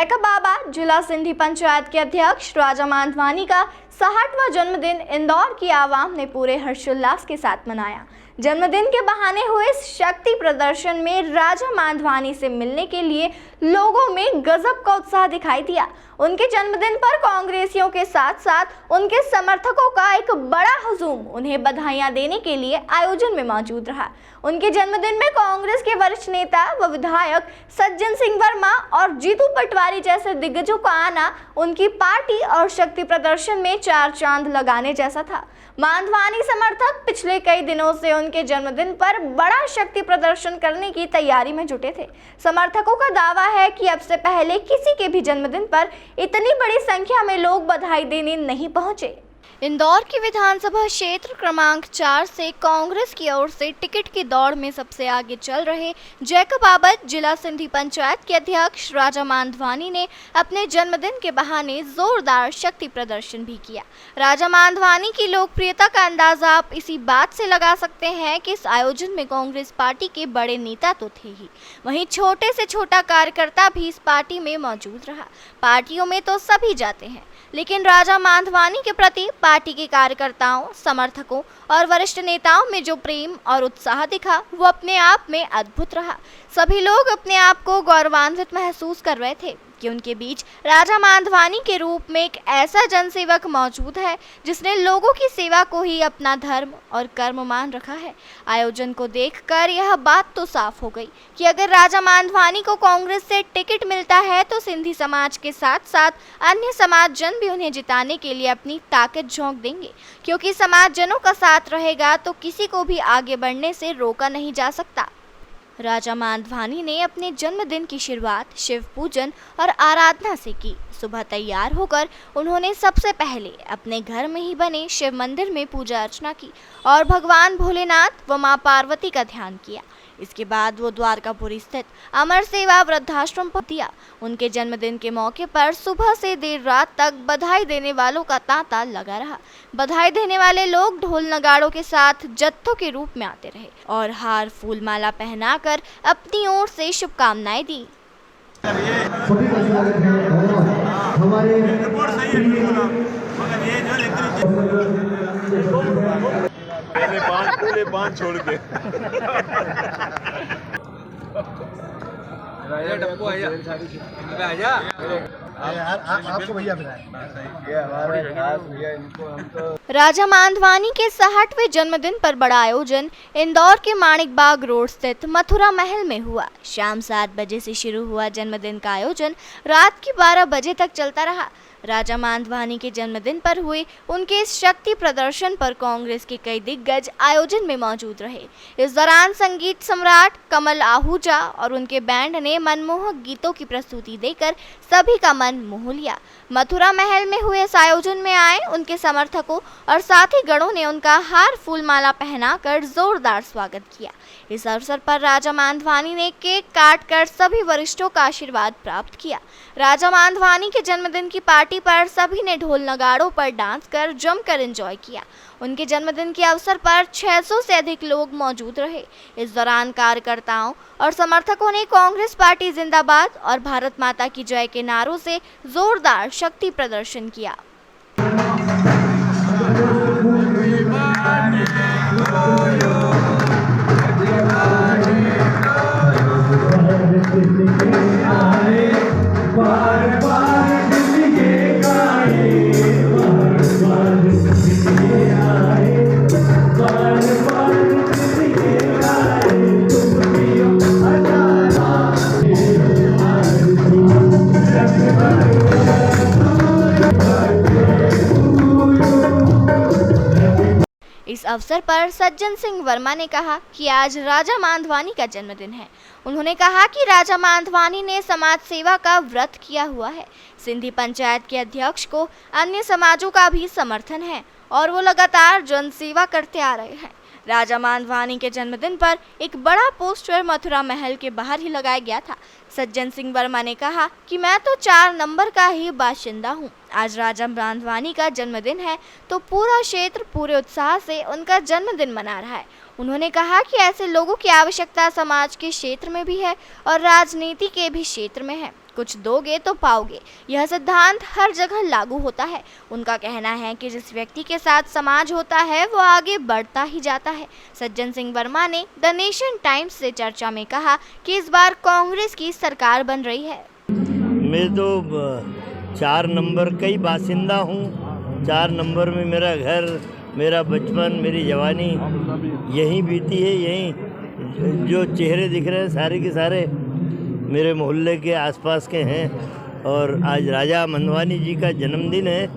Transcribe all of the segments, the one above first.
Jacob बाबा जिला सिंधी पंचायत के अध्यक्ष राजा मांधवानी का 60वां जन्मदिन इंदौर की आवाम ने पूरे हर्षोल्लास के साथ मनाया। जन्मदिन के बहाने हुए इस शक्ति प्रदर्शन में राजा मांधवानी से मिलने के लिए लोगों में गजब का उत्साह दिखाई दिया। उनके जन्मदिन पर कांग्रेसियों के साथ साथ उनके समर्थकों का एक बड़ा हुजूम उन्हें बधाइयां देने के लिए आयोजन में मौजूद रहा। उनके जन्मदिन में कांग्रेस के वरिष्ठ नेता व विधायक सज्जन सिंह वर्मा और जीतू पटवारी जैसे दिग्गजों का आना उनकी पार्टी और शक्ति प्रदर्शन में चार चांद लगाने जैसा था। मांधवानी समर्थक पिछले कई दिनों से उनके जन्मदिन पर बड़ा शक्ति प्रदर्शन करने की तैयारी में जुटे थे। समर्थकों का दावा है कि अब से पहले किसी के भी जन्मदिन पर इतनी बड़ी संख्या में लोग बधाई देने नहीं पहुंचे। इंदौर की विधानसभा क्षेत्र क्रमांक 4 से कांग्रेस की ओर से टिकट की दौड़ में सबसे आगे चल रहे जैकब बाबा जिला सिंधी पंचायत के अध्यक्ष राजा मांधवानी ने अपने जन्मदिन के बहाने जोरदार शक्ति प्रदर्शन भी किया। राजा मांधवानी की लोकप्रियता का अंदाजा आप इसी बात से लगा सकते हैं कि इस आयोजन में कांग्रेस पार्टी के बड़े नेता तो थे ही, वहीं छोटे से छोटा कार्यकर्ता भी इस पार्टी में मौजूद रहा। पार्टियों में तो सभी जाते हैं, लेकिन राजा मांधवानी के प्रति पार्टी के कार्यकर्ताओं, समर्थकों और वरिष्ठ नेताओं में जो प्रेम और उत्साह दिखा वो अपने आप में अद्भुत रहा। सभी लोग अपने आप को गौरवान्वित महसूस कर रहे थे कि उनके बीच राजा मांधवानी के रूप में एक ऐसा जनसेवक मौजूद है जिसने लोगों की सेवा को ही अपना धर्म और कर्म मान रखा है। आयोजन को देखकर यह बात तो साफ हो गई कि अगर राजा मांधवानी को कांग्रेस से टिकट मिलता है तो सिंधी समाज के साथ साथ अन्य समाज जन भी उन्हें जिताने के लिए अपनी ताकत झोंक देंगे, क्योंकि समाज जनों का साथ रहेगा तो किसी को भी आगे बढ़ने से रोका नहीं जा सकता। राजा मांधवानी ने अपने जन्मदिन की शुरुआत शिव पूजन और आराधना से की। सुबह तैयार होकर उन्होंने सबसे पहले अपने घर में ही बने शिव मंदिर में पूजा अर्चना की और भगवान भोलेनाथ व मां पार्वती का ध्यान किया। इसके बाद वो द्वारकापुरी स्थित अमर सेवा वृद्धाश्रम पहुंचा। उनके जन्मदिन के मौके पर सुबह से देर रात तक बधाई देने वालों का तांता लगा रहा। बधाई देने वाले लोग ढोल नगाड़ों के साथ जत्थों के रूप में आते रहे और हार फूल माला पहनाकर अपनी ओर से शुभकामनाएं दी। बांध छोड़ के डप्पू आजा आपको भैया राजा मांधवानी के 60वें जन्मदिन पर बड़ा आयोजन इंदौर के माणिक बाग रोड स्थित मथुरा महल में हुआ। शाम 7 बजे से शुरू हुआ जन्मदिन का आयोजन रात के 12 बजे तक चलता रहा। राजा मांधवानी के जन्मदिन पर हुए उनके इस शक्ति प्रदर्शन पर कांग्रेस के कई दिग्गज आयोजन में मौजूद रहे। इस दौरान संगीत सम्राट कमल आहूजा और उनके बैंड ने मनमोहक गीतों की प्रस्तुति देकर सभी का मन मोह लिया। मथुरा महल में हुए इस आयोजन में आए उनके समर्थकों और साथी गणों ने उनका हार फूल माला पहनाकर जोरदार स्वागत किया। इस अवसर पर राजा मांधवानी ने केक काटकर सभी वरिष्ठों का आशीर्वाद प्राप्त किया। राजा मांधवानी के जन्मदिन की पार्टी पर सभी ने ढोल नगाड़ों पर डांस कर जमकर एंजॉय किया। उनके जन्मदिन के अवसर पर 600 से अधिक लोग मौजूद रहे। इस दौरान कार्यकर्ताओं और समर्थकों ने कांग्रेस पार्टी जिंदाबाद और भारत माता की जय के नारों से जोरदार शक्ति प्रदर्शन किया। इस अवसर पर सज्जन सिंह वर्मा ने कहा कि आज राजा मांधवानी का जन्मदिन है। उन्होंने कहा कि राजा मांधवानी ने समाज सेवा का व्रत किया हुआ है। सिंधी पंचायत के अध्यक्ष को अन्य समाजों का भी समर्थन है और वो लगातार जनसेवा करते आ रहे हैं। राजा मांधवानी के जन्मदिन पर एक बड़ा पोस्टर मथुरा महल के बाहर ही लगाया गया था। सज्जन सिंह वर्मा ने कहा कि मैं तो 4 नंबर का ही बाशिंदा हूँ। आज राजा मांधवानी का जन्मदिन है तो पूरा क्षेत्र पूरे उत्साह से उनका जन्मदिन मना रहा है। उन्होंने कहा कि ऐसे लोगों की आवश्यकता समाज के क्षेत्र में भी है और राजनीति के भी क्षेत्र में है। कुछ दोगे तो पाओगे, यह सिद्धांत हर जगह लागू होता है। उनका कहना है कि जिस व्यक्ति के साथ समाज होता है वो आगे बढ़ता ही जाता है। सज्जन सिंह वर्मा ने द नेशन टाइम्स से चर्चा में कहा कि इस बार कांग्रेस की सरकार बन रही है। मैं तो 4 नंबर का ही बासिंदा हूँ। 4 नंबर में मेरा घर, मेरा बचपन, मेरी जवानी यहीं बीती है। यहीं जो चेहरे दिख रहे हैं सारे के सारे मेरे मोहल्ले के आसपास के हैं। और आज राजा मंधवानी जी का जन्मदिन है,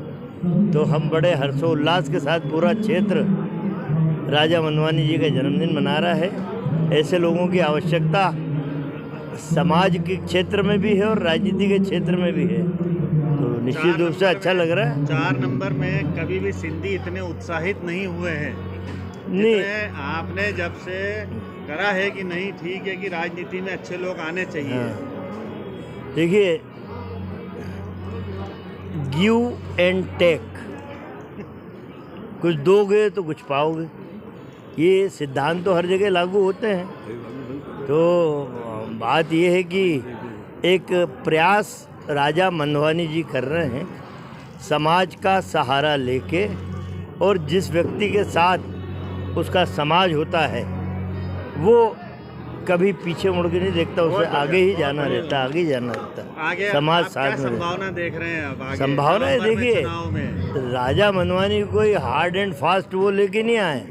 तो हम बड़े हर्षोल्लास के साथ पूरा क्षेत्र राजा मंधवानी जी का जन्मदिन मना रहा है। ऐसे लोगों की आवश्यकता समाज के क्षेत्र में भी है और राजनीति के क्षेत्र में भी है, तो निश्चित रूप से अच्छा लग रहा है। 4 नंबर में कभी भी सिंधी इतने उत्साहित नहीं हुए हैं। नहीं, आपने जब से करा है कि नहीं ठीक है कि राजनीति में अच्छे लोग आने चाहिए। देखिए, गिव एंड टेक, कुछ दोगे तो कुछ पाओगे, ये सिद्धांत तो हर जगह लागू होते हैं। तो बात ये है कि एक प्रयास राजा मंधवानी जी कर रहे हैं समाज का सहारा लेके, और जिस व्यक्ति के साथ उसका समाज होता है वो कभी पीछे मुड़ के नहीं देखता, उसे आगे ही जाना रहता, आगे ही जाना रहता। आगे समाज आप साथ क्या में संभावना देख रहे हैं? अब आगे संभावनाएं देखिए, चुनाव में राजा मंधवानी कोई हार्ड एंड फास्ट वो लेके नहीं आए।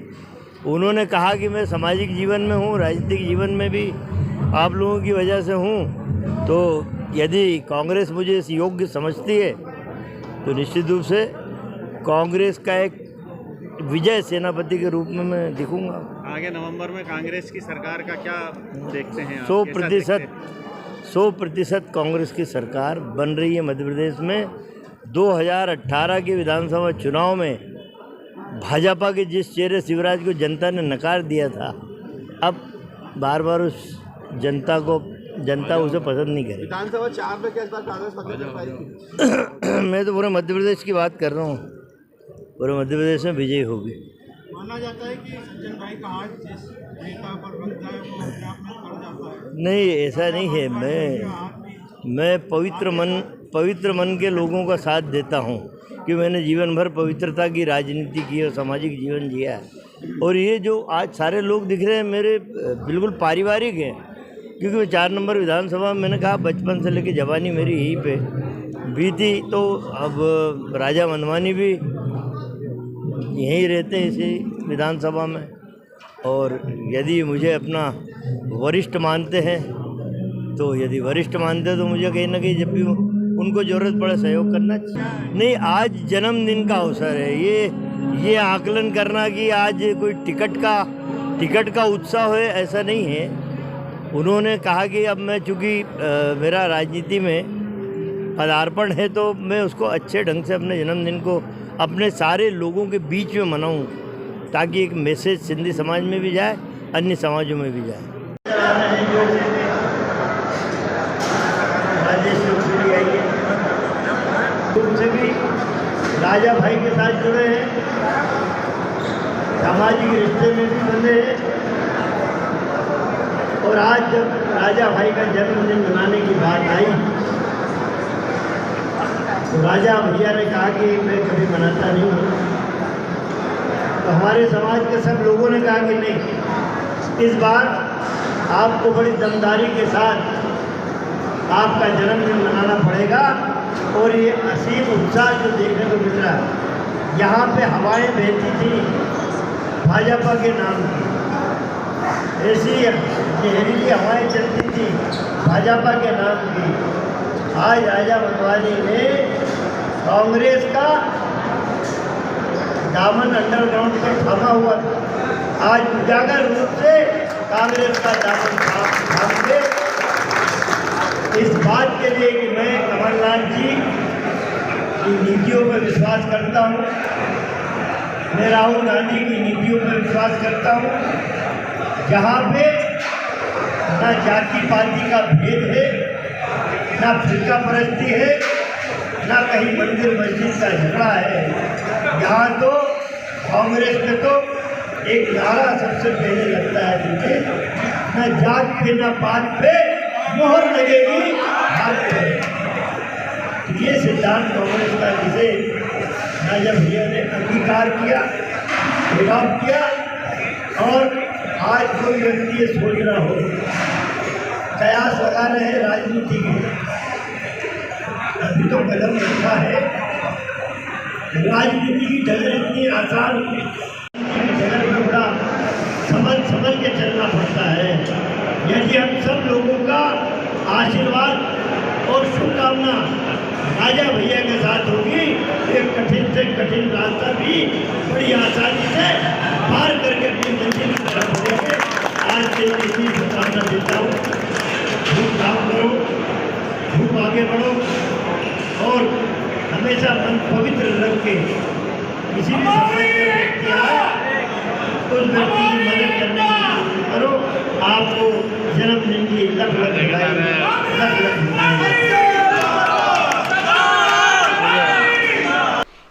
उन्होंने कहा कि मैं सामाजिक जीवन में हूँ, राजनीतिक जीवन में भी आप लोगों की वजह से हूँ, तो यदि कांग्रेस मुझे इस योग्य समझती है तो निश्चित रूप से कांग्रेस का एक विजय सेनापति के रूप में मैं दिखूंगा। आगे नवंबर में कांग्रेस की सरकार का क्या देखते हैं आप? 100% कांग्रेस की सरकार बन रही है मध्य प्रदेश में। 2018 के विधानसभा चुनाव में भाजपा के जिस चेहरे शिवराज को जनता ने नकार दिया था, अब बार बार उस जनता उसे पसंद नहीं करेगी। विधानसभा 4 में क्या इस बार कांग्रेस पकड़ पाएगी? मैं तो पूरे मध्य प्रदेश की बात कर रहा हूँ, पूरे मध्य प्रदेश में विजयी होगी। माना जाता है कि सज्जन भाई का हाथ जिस नेता पर बनता है वो अपने आप में पड़ जाता है। नहीं, ऐसा नहीं है। मैं पवित्र मन के लोगों का साथ देता हूँ कि मैंने जीवन भर पवित्रता की राजनीति की और सामाजिक जीवन जिया है। और ये जो आज सारे लोग दिख रहे हैं मेरे बिल्कुल पारिवारिक हैं, क्योंकि मैं 4 नंबर विधानसभा में, मैंने कहा बचपन से लेकर जवानी मेरी यहीं पे बीती, तो अब राजा मंधवानी भी यहीं रहते हैं इसी विधानसभा में, और यदि मुझे अपना वरिष्ठ मानते हैं तो मुझे कहीं ना कहीं जब भी उनको ज़रूरत पड़े सहयोग करना चाहिए। नहीं, आज जन्मदिन का अवसर है, ये आकलन करना कि आज कोई टिकट का उत्साह है, ऐसा नहीं है। उन्होंने कहा कि अब मैं चूँकि मेरा राजनीति में पदार्पण है तो मैं उसको अच्छे ढंग से अपने जन्मदिन को अपने सारे लोगों के बीच में मनाऊं, ताकि एक मैसेज सिंधी समाज में भी जाए, अन्य समाजों में भी जाए। उनसे भी राजा भाई के साथ जुड़े हैं, सामाजिक रिश्ते में भी बंधे हैं, और आज जब राजा भाई का जन्मदिन मनाने की बात आई तो राजा भैया ने कहा कि मैं कभी मनाता नहीं हूँ, तो हमारे समाज के सब लोगों ने कहा कि नहीं, इस बार आपको बड़ी दमदारी के साथ आपका जन्मदिन मनाना पड़ेगा। और ये असीम उत्साह जो देखने को मिल रहा है, यहाँ पे हवाएं बहती थी भाजपा के नाम की, ऐसी जहरीली हवाएं चलती थी भाजपा के नाम की। आज राजा मंधवानी ने कांग्रेस का दामन अंडरग्राउंड पर थामा हुआ था, आज उजागर रूप से कांग्रेस का दामन थामेंगे, इस बात के लिए कि मैं कमलनाथ जी की नीतियों पर विश्वास करता हूँ, मैं राहुल गांधी की नीतियों पर विश्वास करता हूँ, जहाँ पे ना जाति पाति का भेद है, ना फिरका परस्ती है, ना कहीं मंदिर मस्जिद का झगड़ा है। यहाँ तो कांग्रेस में तो एक नारा सबसे पहले लगता है, ना जात पे ना पात पे मोहर लगेगी। प्राप्त है। ये सिद्धांत कांग्रेस का, जिसे राजा भैया ने अंगीकार किया, एडॉप्ट किया। और आज कोई व्यक्ति ये सोच रहा हो, कयास लगा रहे हैं राजनीति के, अभी तो कदम रखा है। राजनीति की डगर इतनी आसान, डगर में बड़ा समझ के चलना पड़ता है। यदि हम सब लोगों का आशीर्वाद और शुभकामना राजा भैया के साथ होगी, एक कठिन से कठिन रास्ता भी बड़ी आसानी से पार करके अपनी मंजिल की तरफ बढ़ेंगे। आज से इतनी शुभकामना देता हूँ। खूब काम करो, खूब आगे बढ़ो और हमेशा मन पवित्र रख के किसी भी समाज में व्यक्ति आए तो उस व्यक्ति की मदद करने की कोशिश करो। आपको जन्मदिन की लख लख बधाई।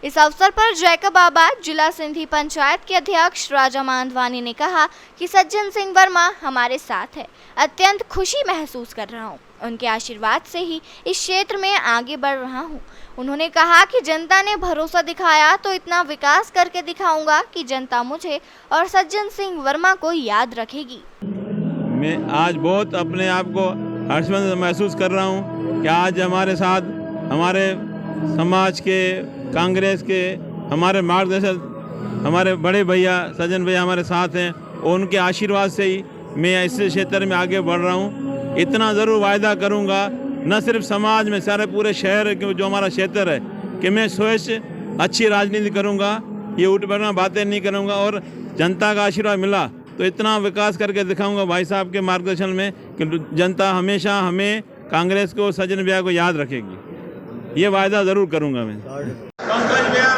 इस अवसर पर जैकबाबाद जिला सिंधी पंचायत के अध्यक्ष राजा मांधवानी ने कहा कि सज्जन सिंह वर्मा हमारे साथ है। अत्यंत खुशी महसूस कर रहा हूँ। उनके आशीर्वाद से ही इस क्षेत्र में आगे बढ़ रहा हूँ। उन्होंने कहा कि जनता ने भरोसा दिखाया तो इतना विकास करके दिखाऊंगा कि जनता मुझे और सज्जन सिंह वर्मा को याद रखेगी। मैं आज बहुत अपने आप को हर्षमंद महसूस कर रहा हूँ कि आज हमारे साथ हमारे समाज के, कांग्रेस के, हमारे मार्गदर्शक, हमारे बड़े भैया सज्जन भैया हमारे साथ हैं और उनके आशीर्वाद से ही मैं इस क्षेत्र में आगे बढ़ रहा हूँ। इतना ज़रूर वायदा करूँगा, न सिर्फ समाज में, सारे पूरे शहर के जो हमारा क्षेत्र है, कि मैं स्वयं अच्छी राजनीति करूँगा, ये उठ बैठना बातें नहीं करूँगा और जनता का आशीर्वाद मिला तो इतना विकास करके दिखाऊँगा भाई साहब के मार्गदर्शन में कि जनता हमेशा हमें, कांग्रेस को, सज्जन भैया को याद रखेगी। ये वायदा ज़रूर करूँगा मैं। पंकज भैया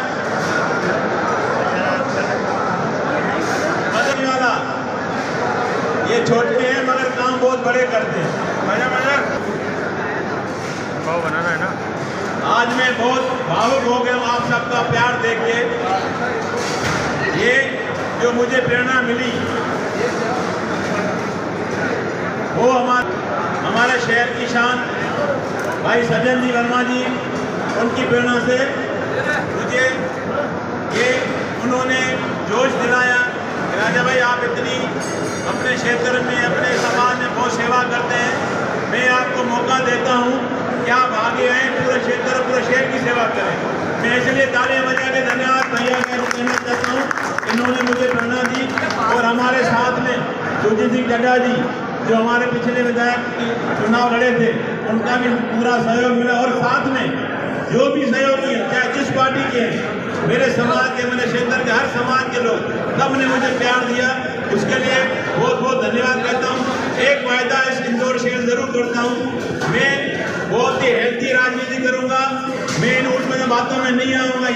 मदन वाला, ये छोटे हैं मगर काम बहुत बड़े करते हैं। बनाना है ना। आज मैं बहुत भावुक हो गया हूँ आप सबका प्यार देख के। ये जो मुझे प्रेरणा मिली वो हमारे शहर की शान भाई सज्जन जी वर्मा जी, उनकी प्रेरणा से मुझे ये उन्होंने जोश दिलाया कि राजा भाई आप इतनी अपने क्षेत्र में, अपने समाज में बहुत सेवा करते हैं, मैं आपको मौका देता हूँ कि आप आगे आएँ, पूरे क्षेत्र, पूरे शहर की सेवा करें। मैं इसलिए तालियां बजा के धन्यवाद भैया कहना चाहता हूँ, इन्होंने मुझे प्रेरणा दी। और हमारे साथ में सुरजीत सिंह चड्ढा जी जो हमारे पिछले विधायक चुनाव लड़े थे, उनका भी पूरा सहयोग मिला। और साथ में जो भी सहयोगी हैं, चाहे जिस पार्टी के हैं, मेरे समाज के, मेरे क्षेत्र के हर समाज के लोग, सबने मुझे प्यार दिया, उसके लिए बहुत बहुत धन्यवाद कहता हूँ। एक वायदा इस इंदौर शहर जरूर करता हूँ, मैं बहुत ही हेल्थी राजनीति करूँगा। मैं इन उठ में बातों में नहीं आऊँगा,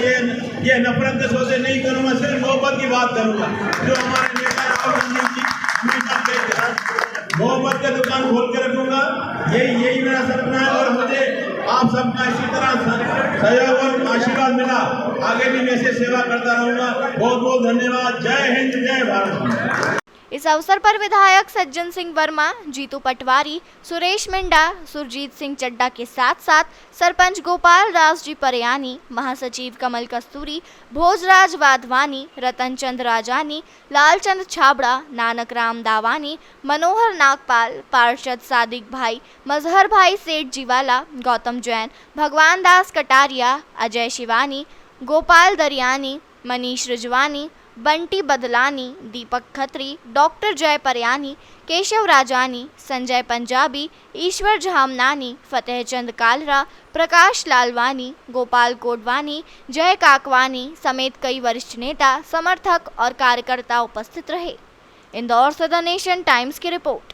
ये नफरत के सौदे नहीं करूँगा, सिर्फ मोहब्बत की बात करूँगा। जो हमारे नेता राहुल गांधी जी हमेशा कहते हैं, मोहब्बत का दुकान खोल के रखूँगा। यही मेरा सपना है और मुझे आप सबका इसी तरह सहयोग और आशीर्वाद मिला, आगे भी मैं ऐसे सेवा करता रहूँगा। बहुत बहुत धन्यवाद। जय हिंद, जय भारत। इस अवसर पर विधायक सज्जन सिंह वर्मा, जीतू पटवारी, सुरेश मिंडा, सुरजीत सिंह चड्ढा के साथ साथ सरपंच गोपाल दास जी परयानी, महासचिव कमल कस्तूरी, भोजराज वाधवानी, रतन चंद राजानी, लालचंद छाबड़ा, नानक राम दावानी, मनोहर नागपाल, पार्षद सादिक भाई, मजहर भाई सेठ जीवाला, गौतम जैन, भगवान दास कटारिया, अजय शिवानी, गोपाल दरियानी, मनीष रिजवानी, बंटी बदलानी, दीपक खत्री, डॉक्टर जय परयानी, केशव राजानी, संजय पंजाबी, ईश्वर झामनानी, फतेह चंद कालरा, प्रकाश लालवानी, गोपाल कोडवानी, जय काकवानी समेत कई वरिष्ठ नेता, समर्थक और कार्यकर्ता उपस्थित रहे। इंदौर से द नेशन टाइम्स की रिपोर्ट।